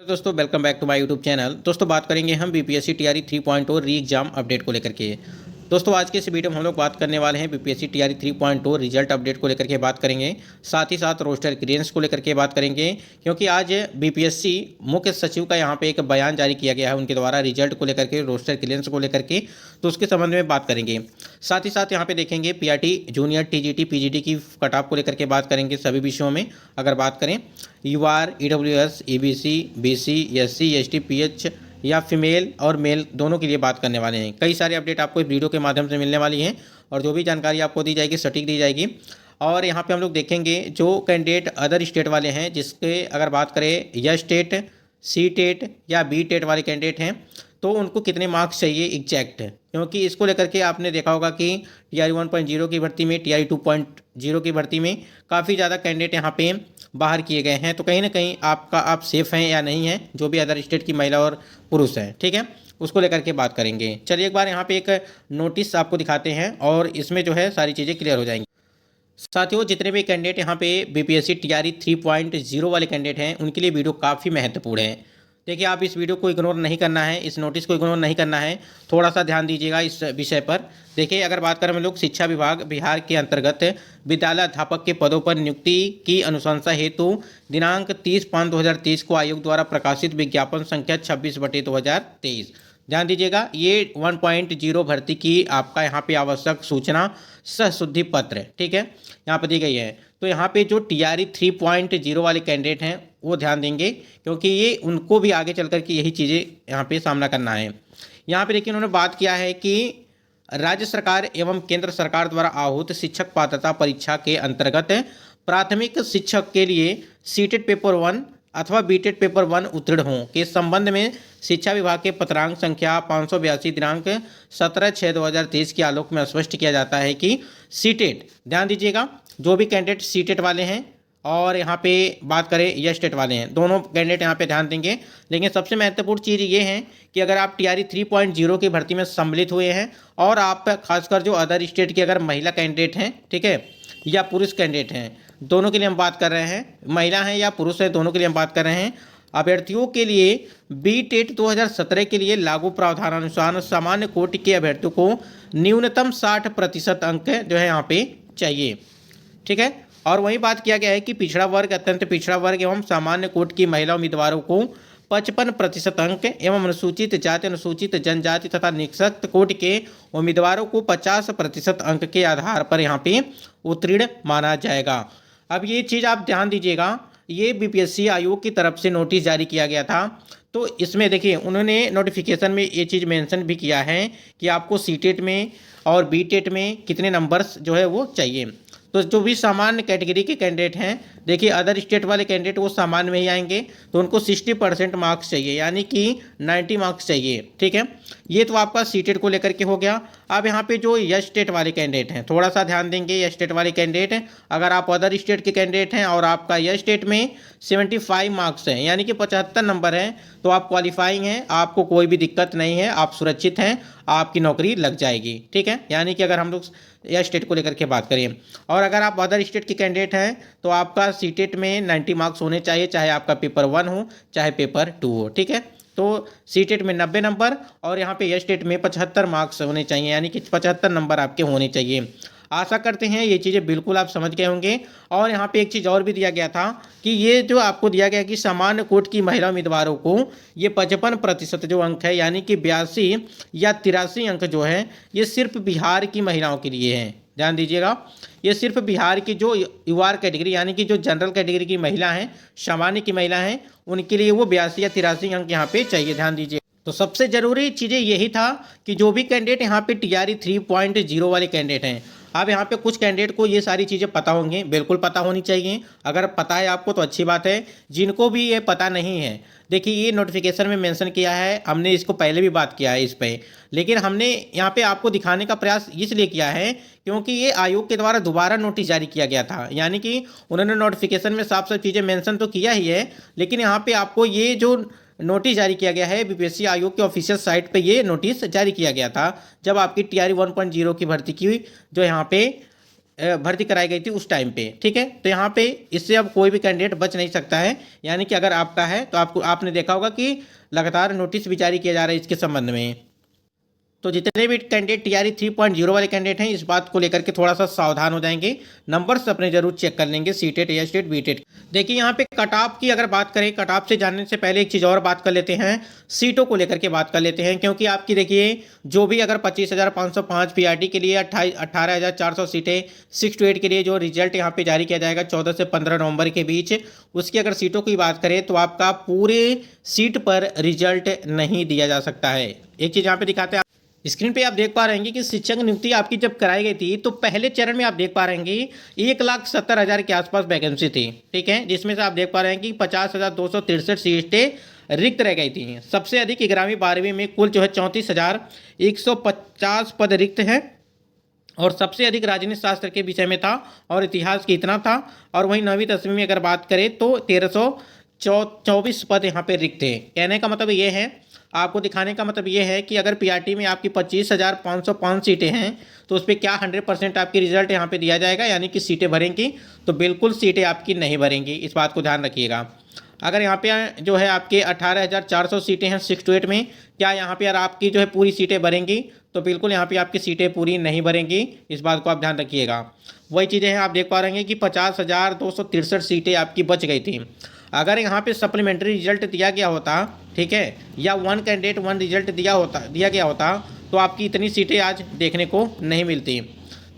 दोस्तों welcome back to my YouTube channel. दोस्तों बात करेंगे हम बीपीएससी टीआरई 3.0 री एग्जाम अपडेट को लेकर के। दोस्तों आज के इस वीडियो में हम लोग बात करने वाले हैं बीपीएससी टीआरई 3.0 रिजल्ट अपडेट को लेकर के बात करेंगे। साथ ही साथ रोस्टर क्लियरेंस को लेकर के बात करेंगे, क्योंकि आज बीपीएससी मुख्य सचिव का यहाँ पे एक बयान जारी किया गया है उनके द्वारा रिजल्ट को लेकर के, रोस्टर क्लियरेंस को लेकर के, तो उसके संबंध में बात करेंगे। साथ ही साथ यहाँ पे देखेंगे पीआरटी जूनियर टीजीटी पीजीडी की कट ऑफ को लेकर के बात करेंगे। सभी विषयों में अगर बात करें UR, EWS, EBC, BC, SC, ST, PH या फीमेल और मेल दोनों के लिए बात करने वाले हैं। कई सारे अपडेट आपको इस वीडियो के माध्यम से मिलने वाली हैं और जो भी जानकारी आपको दी जाएगी सटीक दी जाएगी। और यहाँ पे हम लोग देखेंगे जो कैंडिडेट अदर स्टेट वाले हैं, जिसके अगर बात करें या स्टेट, सी टेट या बी टेट वाले कैंडिडेट हैं, तो उनको कितने मार्क्स चाहिए एग्जैक्ट, क्योंकि इसको लेकर के आपने देखा होगा कि टीआरई 1.0 की भर्ती में, टीआरई 2.0 की भर्ती में काफ़ी ज़्यादा कैंडिडेट यहाँ पे बाहर किए गए हैं। तो कहीं ना कहीं आप सेफ हैं या नहीं हैं, जो भी अदर स्टेट की महिला और पुरुष हैं, ठीक है, उसको लेकर के बात करेंगे। चलिए एक बार यहाँ पे एक नोटिस आपको दिखाते हैं और इसमें जो है सारी चीज़ें क्लियर हो जाएंगी। साथियों जितने भी कैंडिडेट यहाँ पे बीपीएससी टीआरई 3.0 वाले कैंडिडेट हैं, उनके लिए वीडियो काफ़ी महत्वपूर्ण है। देखिए आप इस वीडियो को इग्नोर नहीं करना है, इस नोटिस को इग्नोर नहीं करना है, थोड़ा सा ध्यान दीजिएगा इस विषय पर। देखिए अगर बात करें हम लोग शिक्षा विभाग बिहार के अंतर्गत विद्यालय अध्यापक के पदों पर नियुक्ति की अनुशंसा हेतु दिनांक 30/5/2023 को आयोग द्वारा प्रकाशित विज्ञापन संख्या 26/2023। ध्यान दीजिएगा, ये 1.0 भर्ती की आपका यहाँ पे आवश्यक सूचना सहशुद्धि पत्र, ठीक है, यहाँ पर दी गई है। तो यहाँ पे जो टीआरई 3.0 वाले कैंडिडेट हैं वो ध्यान देंगे, क्योंकि ये उनको भी आगे चल कर के यही चीज़ें यहाँ पे सामना करना है। यहाँ पे देखिए उन्होंने बात किया है कि राज्य सरकार एवं केंद्र सरकार द्वारा आहूत शिक्षक पात्रता परीक्षा के अंतर्गत प्राथमिक शिक्षक के लिए सीटेट पेपर 1 अथवा बीटेट पेपर 1 उत्तीर्ण हों के संबंध में शिक्षा विभाग के पत्रांक संख्या 582 दिनांक 17/6/2023 के आलोक में स्पष्ट किया जाता है कि सीटेट, ध्यान दीजिएगा, जो भी कैंडिडेट सीटेट वाले हैं और यहाँ पे बात करें या स्टेट वाले हैं, दोनों कैंडिडेट यहाँ पे ध्यान देंगे। लेकिन सबसे महत्वपूर्ण चीज़ ये है कि अगर आप टीआरई 3.0 की भर्ती में सम्मिलित हुए हैं और आप खासकर जो अदर स्टेट की अगर महिला कैंडिडेट हैं, ठीक है, या पुरुष कैंडिडेट हैं, दोनों के लिए हम बात कर रहे हैं, महिला हैं या पुरुष हैं, दोनों के लिए हम बात कर रहे हैं। अभ्यर्थियों के लिए बी टेट 2017 के लिए लागू प्रावधानानुसार सामान्य कोटि के अभ्यर्थियों को न्यूनतम 60% अंक जो है यहाँ पे चाहिए, ठीक है। और वही बात किया गया है कि पिछड़ा वर्ग, अत्यंत पिछड़ा वर्ग एवं सामान्य कोटि की महिला उम्मीदवारों को 55% अंक एवं अनुसूचित जाति, अनुसूचित जनजाति तथा निःशक्त कोटि के उम्मीदवारों को 50% अंक के आधार पर यहाँ पे उत्तीर्ण माना जाएगा। अब ये चीज़ आप ध्यान दीजिएगा, ये बीपीएससी आयोग की तरफ से नोटिस जारी किया गया था। तो इसमें देखिए उन्होंने नोटिफिकेशन में ये चीज़ मेंशन भी किया है कि आपको सीटेट में और बीटेट में कितने नंबर्स जो है वो चाहिए। तो जो भी सामान्य कैटेगरी के कैंडिडेट हैं, देखिए अदर स्टेट वाले कैंडिडेट वो सामान्य में ही आएंगे, तो उनको 60% मार्क्स चाहिए, यानी कि 90 मार्क्स चाहिए, ठीक है। ये तो आपका सीटेट को लेकर के हो गया। अब यहाँ पे जो यस स्टेट वाले कैंडिडेट हैं, थोड़ा सा ध्यान देंगे। यस स्टेट वाले कैंडिडेट हैं, अगर आप अदर स्टेट के कैंडिडेट हैं और आपका यस स्टेट में 75 मार्क्स हैं, यानी कि 75 नंबर हैं, तो आप क्वालिफाइंग हैं, आपको कोई भी दिक्कत नहीं है, आप सुरक्षित हैं, आपकी नौकरी लग जाएगी, ठीक है। यानी कि अगर हम लोग या स्टेट को लेकर के बात करें, और अगर आप अदर स्टेट के कैंडिडेट हैं तो आपका सीटेट में 90 मार्क्स होने चाहिए, चाहे आपका पेपर 1 हो चाहे पेपर 2 हो, ठीक है। तो सीटेट में 90 नंबर और यहाँ पे या स्टेट में 75 मार्क्स होने चाहिए, यानी कि 75 नंबर आपके होने चाहिए। आशा करते हैं ये चीज़ें बिल्कुल आप समझ गए होंगे। और यहाँ पे एक चीज़ और भी दिया गया था कि ये जो आपको दिया गया कि सामान्य कोटि की महिला उम्मीदवारों को ये 55% जो अंक है, यानी कि 82 या 83 अंक जो है, ये सिर्फ बिहार की महिलाओं के लिए हैं। ध्यान दीजिएगा, ये सिर्फ बिहार की जो यूआर कैटेगरी, यानी कि जो जनरल कैटेगरी की महिला हैं, सामान्य की महिला हैं, उनके लिए वो 82 या 83 अंक यहाँ पे चाहिए। ध्यान दीजिए। तो सबसे ज़रूरी चीज़ें यही था कि जो भी कैंडिडेट यहाँ पे टीआरई 3.0 वाले कैंडिडेट हैं, अब यहाँ पे कुछ कैंडिडेट को ये सारी चीज़ें पता होंगी, बिल्कुल पता होनी चाहिए। अगर पता है आपको तो अच्छी बात है, जिनको भी ये पता नहीं है, देखिए ये नोटिफिकेशन में मेंशन किया है, हमने इसको पहले भी बात किया है इस पे, लेकिन हमने यहाँ पे आपको दिखाने का प्रयास इसलिए किया है क्योंकि ये आयोग के द्वारा दोबारा नोटिस जारी किया गया था। यानी कि उन्होंने नोटिफिकेशन में साफ साफ चीज़ें मेंशन तो किया ही है, लेकिन यहाँ पे आपको ये जो नोटिस जारी किया गया है, बीपीएससी आयोग के ऑफिशियल साइट पे ये नोटिस जारी किया गया था जब आपकी टीआरई 1.0 की भर्ती की जो यहाँ पे भर्ती कराई गई थी उस टाइम पे। ठीक है, तो यहाँ पे इससे अब कोई भी कैंडिडेट बच नहीं सकता है। यानी कि अगर आपका है तो आपने देखा होगा कि लगातार नोटिस भी जारी किया जा रहा है इसके संबंध में। तो जितने भी कैंडिडेट टीआरई 3.0 वाले कैंडिडेट हैं, इस बात को लेकर के थोड़ा सा सावधान हो जाएंगे। नंबर्स अपने जरूर चेक कर लेंगे, सीटेट, एस्टेट, बीटेट। देखिए यहाँ पे कट ऑफ की अगर बात करें, कट ऑफ से जानने से पहले एक चीज़ और बात कर लेते हैं, सीटों को लेकर के बात कर लेते हैं। क्योंकि आपकी देखिए जो भी अगर 25,505 पीआरटी के लिए 18,400 सीटें 6 to 8 के लिए जो रिजल्ट यहाँ पे जारी किया जाएगा 14 से 15 नवंबर के बीच, उसकी अगर सीटों की बात करें तो आपका पूरे सीट पर रिजल्ट नहीं दिया जा सकता है। एक चीज़ यहाँ पे दिखाते हैं, स्क्रीन पे आप देख पा रहे हैं कि शिक्षक नियुक्ति आपकी जब कराई गई थी तो पहले चरण में आप देख पा रहे हैं 1,70,000 के आसपास वैकेंसी थी। ठीक है, जिसमें से आप देख पा रहे हैं कि 50,263 सीटें रिक्त रह गई थी। सबसे अधिक 11वीं 12वीं में कुल जो है 34,150 पद रिक्त हैं, और सबसे अधिक राजनीति शास्त्र के विषय में था और इतिहास की इतना था। और वहीं 9वीं 10वीं में अगर बात करें तो 1,324 पद यहाँ पे रिक्त थे। कहने का मतलब ये है, आपको दिखाने का मतलब ये है कि अगर पीआरटी में आपकी 25,505 सीटें हैं तो उस पर क्या 100% आपकी रिजल्ट यहाँ पे दिया जाएगा, यानी कि सीटें भरेंगी? तो बिल्कुल सीटें आपकी नहीं भरेंगी, इस बात को ध्यान रखिएगा। अगर यहाँ पे जो है आपके 18,400 सीटें हैं 6 to 8 में, क्या यहाँ पे यार आपकी जो है पूरी सीटें भरेंगी? तो बिल्कुल यहाँ पे आपकी सीटें पूरी नहीं भरेंगी, इस बात को आप ध्यान रखिएगा। वही चीज़ें हैं, आप देख पा रहे हैं कि 50,263 सीटें आपकी बच गई थी। अगर यहाँ पे सप्लीमेंट्री रिजल्ट दिया गया होता, ठीक है, या वन कैंडिडेट वन रिजल्ट दिया गया होता तो आपकी इतनी सीटें आज देखने को नहीं मिलती।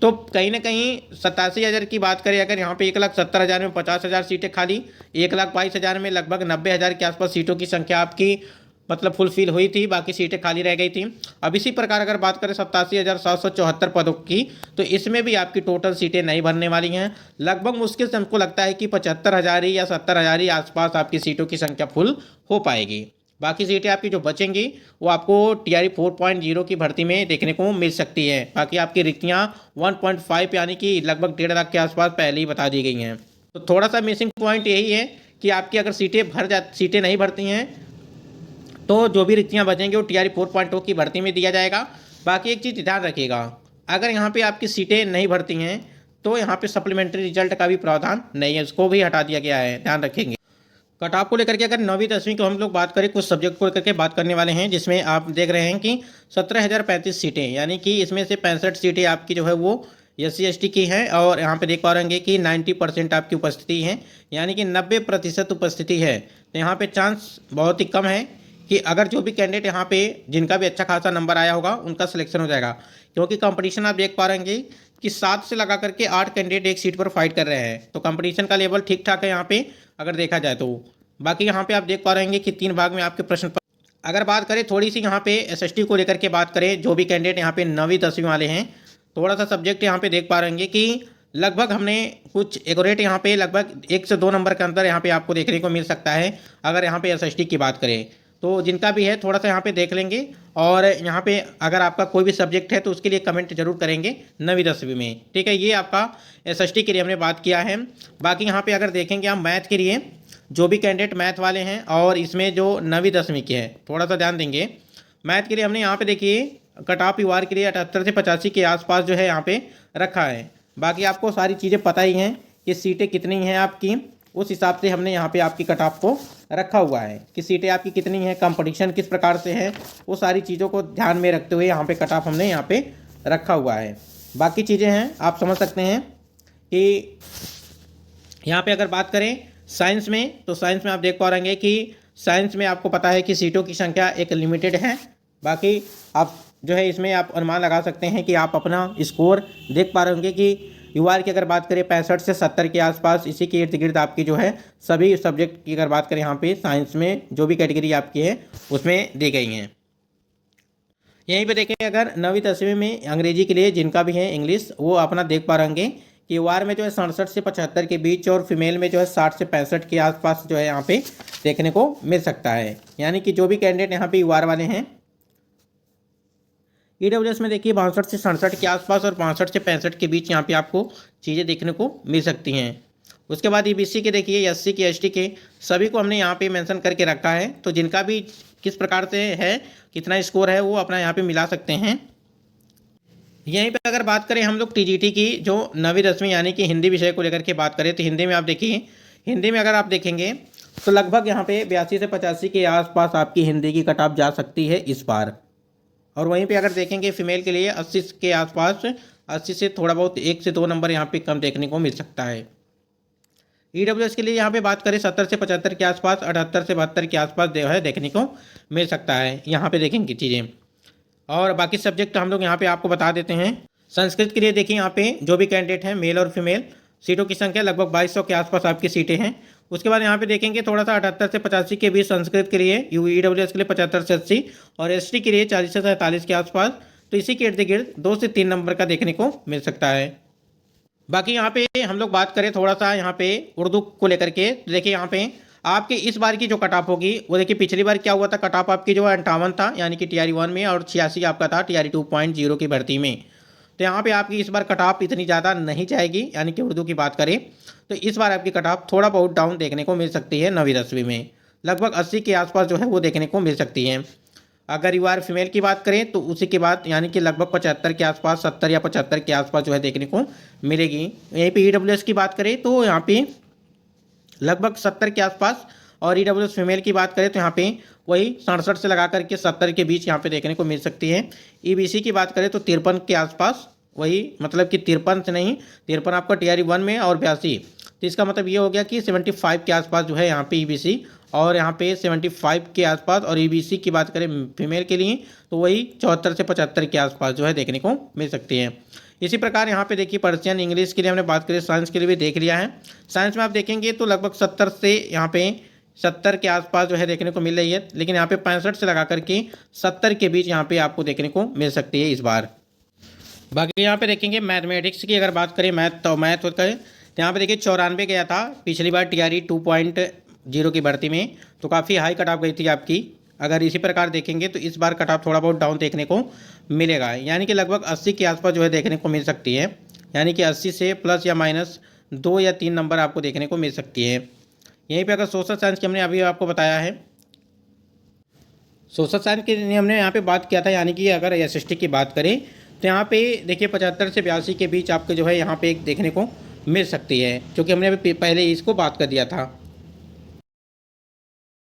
तो कहीं ना कहीं 87,000 की बात करें, अगर यहाँ पे 1,70,000 में 50,000 सीटें खाली, 1,22,000 में लगभग 90,000 के आसपास सीटों की संख्या आपकी मतलब फुलफिल हुई थी, बाकी सीटें खाली रह गई थी। अब इसी प्रकार अगर बात करें 87,774 पदों की, तो इसमें भी आपकी टोटल सीटें नहीं भरने वाली हैं। लगभग मुश्किल से हमको लगता है कि 75,000 या 70,000 आसपास आपकी सीटों की संख्या फुल हो पाएगी। बाकी सीटें आपकी जो बचेंगी वो आपको टीआरई 4.0 की भर्ती में देखने को मिल सकती है। बाकी आपकी रिक्तियाँ 1.5 यानी कि लगभग 1.5 लाख के आसपास पहले ही बता दी गई हैं। तो थोड़ा सा मिसिंग पॉइंट यही है कि आपकी अगर सीटें नहीं भरती हैं तो जो भी रिक्तियाँ बचेंगी वो टीआरई 4.0 की भर्ती में दिया जाएगा। बाकी एक चीज़ ध्यान रखिएगा, अगर यहाँ पे आपकी सीटें नहीं भरती हैं तो यहाँ पे सप्लीमेंट्री रिजल्ट का भी प्रावधान नहीं है, उसको भी हटा दिया गया है, ध्यान रखेंगे। कट ऑफ को लेकर के अगर 9वीं 10वीं को हम लोग बात करें, कुछ सब्जेक्ट को लेकर के बात करने वाले हैं, जिसमें आप देख रहे हैं कि 17,035 सीटें, यानी कि इसमें से 65 सीटें आपकी जो है वो SC ST की हैं। और यहाँ पे देख पा रहे हैं कि 90% आपकी उपस्थिति है, यानी कि 90% उपस्थिति है। तो यहाँ पे चांस बहुत ही कम है कि अगर जो भी कैंडिडेट यहाँ पे जिनका भी अच्छा खासा नंबर आया होगा उनका सिलेक्शन हो जाएगा। क्योंकि कंपटीशन आप देख पा रहे हैं कि 7 से लगा करके 8 कैंडिडेट एक सीट पर फाइट कर रहे हैं, तो कंपटीशन का लेवल ठीक ठाक है यहाँ पे अगर देखा जाए तो। बाकी यहाँ पे आप देख पा रहे हैं कि 3 भाग में आपके प्रश्न पर अगर बात करें, थोड़ी सी यहाँ पे SST को लेकर के बात करें, जो भी कैंडिडेट यहाँ पे 9वीं 10वीं वाले हैं, थोड़ा सा सब्जेक्ट यहाँ पे देख पा रहे हैं कि लगभग हमने कुछ एक्यूरेट यहाँ पे लगभग 1 से 2 नंबर के अंदर यहाँ पे आपको देखने को मिल सकता है। अगर यहाँ पे SST की बात करें तो जिनका भी है थोड़ा सा यहाँ पे देख लेंगे। और यहाँ पे अगर आपका कोई भी सब्जेक्ट है तो उसके लिए कमेंट जरूर करेंगे 9वीं 10वीं में। ठीक है, ये आपका SST के लिए हमने बात किया है। बाकी यहाँ पे अगर देखेंगे हम मैथ के लिए, जो भी कैंडिडेट मैथ वाले हैं और इसमें जो 9वीं 10वीं के हैं थोड़ा सा ध्यान देंगे। मैथ के लिए हमने यहाँ पे देखिए कट ऑफ UR के लिए 78 से 85 के आसपास जो है यहाँ पे रखा है। बाकी आपको सारी चीज़ें पता ही हैं कि सीटें कितनी हैं आपकी, उस हिसाब से हमने यहाँ पे आपकी कट ऑफ को रखा हुआ है कि सीटें आपकी कितनी हैं, कंपटीशन किस प्रकार से है, वो सारी चीज़ों को ध्यान में रखते हुए यहाँ पे कट ऑफ हमने यहाँ पे रखा हुआ है। बाकी चीज़ें हैं आप समझ सकते हैं कि यहाँ पे अगर बात करें साइंस में, तो साइंस में आप देख पा रहे हैं कि साइंस में आपको पता है कि सीटों की संख्या एक लिमिटेड है। बाकी आप जो है इसमें आप अनुमान लगा सकते हैं कि आप अपना स्कोर देख पा रहे होंगे कि UR की अगर बात करें 65 से 70 के आसपास, इसी के इर्द गिर्द आपकी जो है सभी सब्जेक्ट की अगर बात करें यहाँ पे साइंस में जो भी कैटेगरी आपकी है उसमें दी गई हैं। यहीं पे देखें अगर 9वीं 10वीं में अंग्रेजी के लिए जिनका भी है इंग्लिश, वो अपना देख पा रहेंगे कि UR में जो है 67 से 75 के बीच और फीमेल में जो है 60 से 65 के आसपास जो है यहाँ पे देखने को मिल सकता है। यानी कि जो भी कैंडिडेट यहाँ पे UR वाले हैं, EWS में देखिए 62 से 67 के आसपास और 65 से 65 के बीच यहाँ पे आपको चीज़ें देखने को मिल सकती हैं। उसके बाद EBC के देखिए, SC के, ST के, सभी को हमने यहाँ पे मेंशन करके रखा है। तो जिनका भी किस प्रकार से है, कितना स्कोर है, वो अपना यहाँ पे मिला सकते हैं। यहीं पे अगर बात करें हम लोग टीजीटी की जो 9वीं 10वीं यानी कि हिंदी विषय को लेकर के बात करें तो हिंदी में आप देखिए, हिंदी में अगर आप देखेंगे तो लगभग यहाँ पे 82 से 85 के आसपास आपकी हिंदी की कट ऑफ जा सकती है इस बार। और वहीं पे अगर देखेंगे फीमेल के लिए 80 के आसपास, 80 से थोड़ा बहुत 1 से 2 नंबर यहाँ पे कम देखने को मिल सकता है। ईडब्ल्यूएस के लिए यहाँ पे बात करें 70 से 75 के आसपास, 78 से 72 के आसपास जो है देखने को मिल सकता है, यहाँ पे देखेंगे चीज़ें। और बाकी सब्जेक्ट हम लोग यहाँ पे आपको बता देते हैं। संस्कृत के लिए देखिए यहाँ पे जो भी कैंडिडेट हैं मेल और फीमेल, सीटों की संख्या लगभग 2200 के आसपास आपकी सीटें हैं। उसके बाद यहाँ पे देखेंगे थोड़ा सा 78 से 85 के बीच संस्कृत के लिए, ईडब्ल्यूएस के लिए 75 से 80 और एसटी के लिए 40 से 47 के आसपास। तो इसी के इर्द गिर्द 2 से 3 नंबर का देखने को मिल सकता है। बाकी यहाँ पे हम लोग बात करें थोड़ा सा यहाँ पे उर्दू को लेकर के, तो देखिए यहाँ पे आपके इस बार की जो कट ऑफ होगी वो देखिए पिछली बार क्या हुआ था, कट ऑफ आपकी जो 58 था यानी कि टीआरई 1 में, और 86 आपका था टीआरई 2.0 की भर्ती में। तो यहाँ पे आपकी इस बार कट ऑफ इतनी ज़्यादा नहीं जाएगी, यानी कि उर्दू की बात करें तो इस बार आपकी कट ऑफ थोड़ा बहुत डाउन देखने को मिल सकती है 9वीं 10वीं में, लगभग 80 के आसपास जो है वो देखने को मिल सकती है। अगर यू आर फीमेल की बात करें तो उसी के बाद यानी कि लगभग 75 के आसपास, 70 या 75 के आसपास जो है देखने को मिलेगी। यहीं पे ईडब्ल्यूएस की बात करें तो यहाँ पे लगभग 70 के आसपास, और ईडब्ल्यूएस फीमेल की बात करें तो यहाँ पे वही 67 से लगा करके 70 के बीच यहाँ पे देखने को मिल सकती है। ईबीसी की बात करें तो 53 के आसपास, वही मतलब कि 53 से नहीं, 53 आपका टीआरई 1 में और 82, तो इसका मतलब ये हो गया कि 75 के आसपास जो है यहाँ पे ईबीसी, और यहाँ पे 75 के आसपास। और ईबीसी की बात करें फीमेल के लिए तो वही 74 से 75 के आसपास जो है देखने को मिल सकती है। इसी प्रकार यहाँ पे देखिए पर्शियन इंग्लिश के लिए हमने बात करी, साइंस के लिए भी देख लिया है। साइंस में आप देखेंगे तो लगभग 70 से यहाँ पे 70 के आसपास जो है देखने को मिल रही है, लेकिन यहाँ पे 65 से लगा करके 70 के बीच यहाँ पे आपको देखने को मिल सकती है इस बार। बाकी यहाँ पे देखेंगे मैथमेटिक्स की अगर बात करें, मैथ करें तो यहाँ पे देखिए 94 गया था पिछली बार टीआरई 2.0 की भर्ती में, तो काफ़ी हाई कट ऑफ गई थी आपकी। अगर इसी प्रकार देखेंगे तो इस बार कट ऑफ थोड़ा बहुत डाउन देखने को मिलेगा, यानी कि लगभग 80 के आसपास जो है देखने को मिल सकती है, यानी कि 80 से प्लस या माइनस 2 या 3 नंबर आपको देखने को मिल सकती है। यहीं पे अगर सोशल साइंस की हमने अभी आपको बताया है, सोशल साइंस की हमने यहाँ पे बात किया था, यानी कि अगर एसएसटी की बात करें तो यहाँ पे देखिए 75 से 82 के बीच आपके जो है यहाँ पे एक देखने को मिल सकती है, क्योंकि हमने अभी पहले इसको बात कर दिया था।